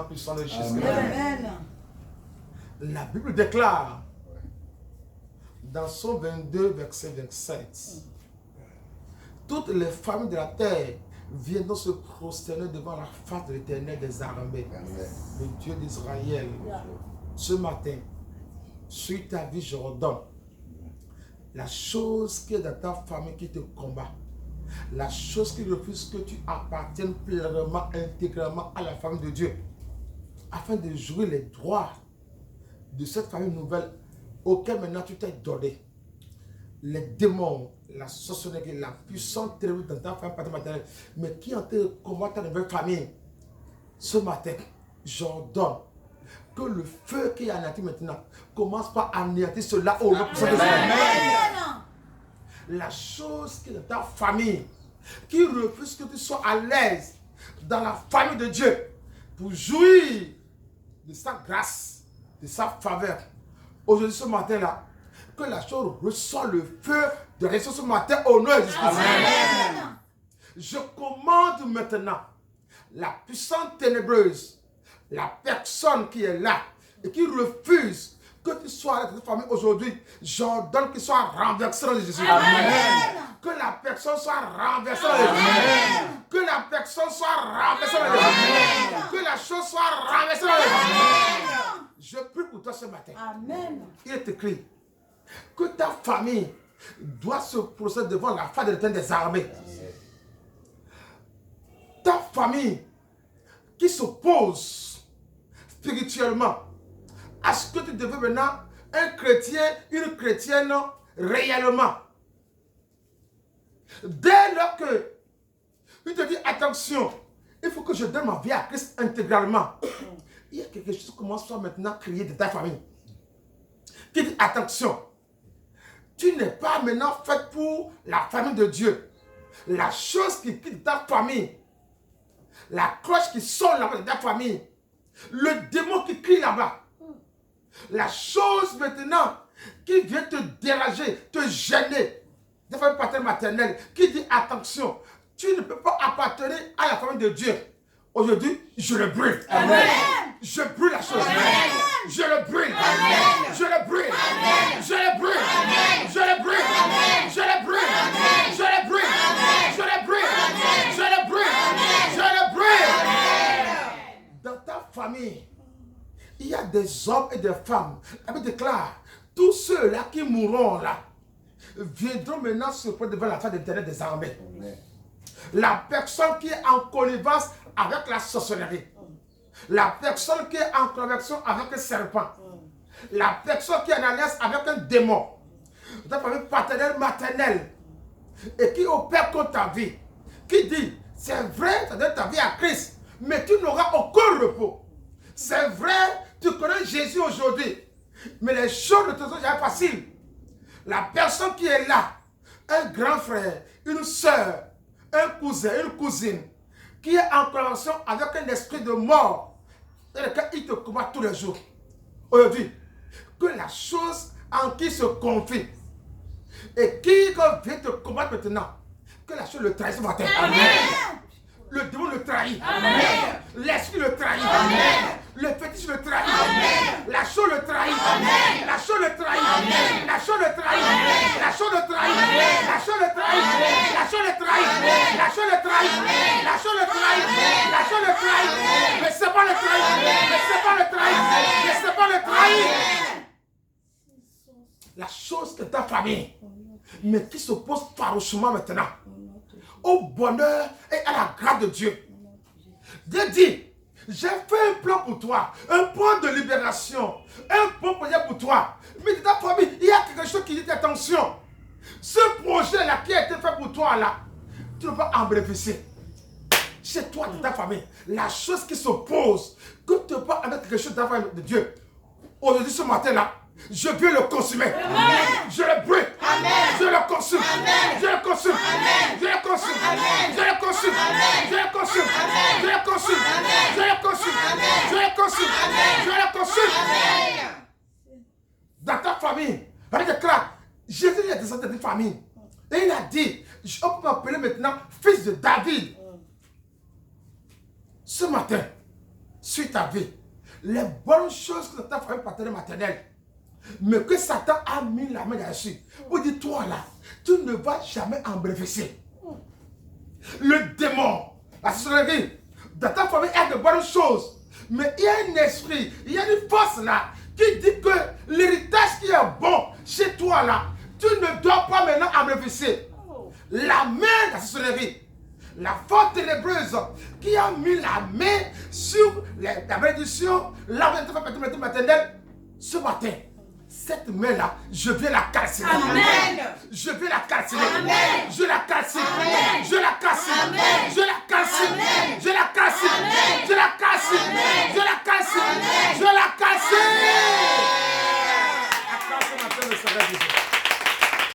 puissant de Jésus. Amen. La Bible déclare dans Psaume 22, verset 27, toutes les familles de la terre viendront se prosterner devant la face de l'Éternel des armées, le Dieu d'Israël. Ce matin, sur ta vie, je redonne la chose qui est dans ta famille qui te combat, la chose qui refuse que tu appartiennes pleinement, intégralement à la famille de Dieu, afin de jouir les droits de cette famille nouvelle auquel maintenant tu t'es donné. Les démons, la sorcellerie, la puissance terroriste dans ta famille maternelle, mais qui ont été combattre ta nouvelle famille, ce matin, j'ordonne que le feu qui est anéanti maintenant commence par anéantir cela au nom de Jésus. La chose qui est dans ta famille, qui refuse que tu sois à l'aise dans la famille de Dieu pour jouir de sa grâce, de sa faveur. Aujourd'hui, ce matin-là, que la chose reçoit le feu de résurrection ce matin au nom de Jésus. Je commande maintenant la puissance ténébreuse, la personne qui est là et qui refuse que tu sois avec ta famille aujourd'hui, j'ordonne qu'il soit renversé dans Jésus. Amen. Que la personne soit renversée dans Jésus. Que la personne soit renversée dans Jésus. Que la chose soit renversée dans Jésus. Je prie pour toi ce matin. Amen. Il est écrit que ta famille doit se procéder devant la face de l'Éternel des armées. Ta famille qui s'oppose spirituellement à ce que tu deviens maintenant un chrétien, une chrétienne réellement. Dès lors que il te dit attention, il faut que je donne ma vie à Christ intégralement. Il y a quelque chose qui commence à maintenant crier de ta famille. Qui dit attention, tu n'es pas maintenant fait pour la famille de Dieu. La chose qui quitte ta famille, la cloche qui sonne là-bas de ta famille, le démon qui crie là-bas, la chose maintenant qui vient te déranger, te gêner, de famille paternelle maternelle, qui dit attention, tu ne peux pas appartenir à la famille de Dieu. Aujourd'hui, je le brûle. Amen. Je brûle la chose. Amen. Je le brûle. Amen. Je le brûle. Amen. Je le brûle. Amen. Je le brûle. Amen. Je le brûle. Amen. Je le brûle. Amen. Je le brûle. Amen. Je le brûle. Amen. Je le brûle. Dans ta famille, il y a des hommes et des femmes. La Bible déclare, tous ceux-là qui mourront là, viendront maintenant se prendre devant la face de l'Éternel des armées. La personne qui est en connivence avec la sorcellerie, la personne qui est en connexion avec le serpent, la personne qui est en alliance avec un démon, ta famille paternelle, maternelle, et qui opère contre ta vie, qui dit, c'est vrai, tu donnes ta vie à Christ, mais tu n'auras aucun repos. C'est vrai, tu connais Jésus aujourd'hui, mais les choses ne te sont jamais faciles. La personne qui est là, un grand frère, une soeur, un cousin, une cousine, qui est en connexion avec un esprit de mort, dans lequel il te combat tous les jours. Aujourd'hui, que la chose en qui se confie, et qui vient te combattre maintenant, que la chose le trahisse ce matin. Amen. Le démon le trahit. L'esprit le trahit. Amen. Le fétiche le trahit. Amen. La chose le trahit. Amen. La chose le trahit. Amen. La chose le trahit. Amen. La chose le trahit. Amen. La chose le trahit. Amen. La chose le trahit. Amen. La chose le trahit. Amen. La chose le trahit. Amen. La chose le trahit. Amen. Mais c'est pas le trahit. Mais c'est pas le trahit. Mais c'est pas le trahit. La chose de ta famille, mais qui s'oppose farouchement maintenant au bonheur et à la grâce de Dieu. Dieu dit, j'ai fait un plan pour toi, un plan de libération, un bon projet pour toi. Mais dans ta famille, il y a quelque chose qui dit attention. Ce projet-là qui a été fait pour toi là, tu ne peux pas en bénéficier. Chez toi, dans ta famille, la chose qui s'oppose, que tu ne peux pas avec quelque chose dans la famille de Dieu. Aujourd'hui, ce matin-là, je viens le consumer. Amen. Je le brûle. Amen. Je le consume. Amen. Je le consume. Amen. Je le consume. Amen. Je le consume. Amen. Je le consume. Amen. Je le consume. Amen. Je le consume. Amen. Je le consume. Amen. Je le consume. Amen. Dans ta famille, on déclare, Jésus est descendu d'une famille. Et il a dit, on peut m'appeler maintenant fils de David. Ce matin, sur ta vie, les bonnes choses que ta famille paternelle maternelle, mais que Satan a mis la main dessus, pour dire toi là, tu ne vas jamais en bénéficier. Le démon, la sorcellerie, dans ta famille, il y a de bonnes choses, mais il y a un esprit, il y a une force là, qui dit que l'héritage qui est bon chez toi là, tu ne dois pas maintenant en bénéficier. La main de la sorcellerie, la force ténébreuse qui a mis la main sur la bénédiction, la bénédiction maternelle, ce matin, cette main-là, je viens la casser. Amen. Je viens la casser. Amen. Je la casse. Amen. Je la casse. Amen. Je la casse. Amen. Je la casse. Amen. Je la casse. Amen.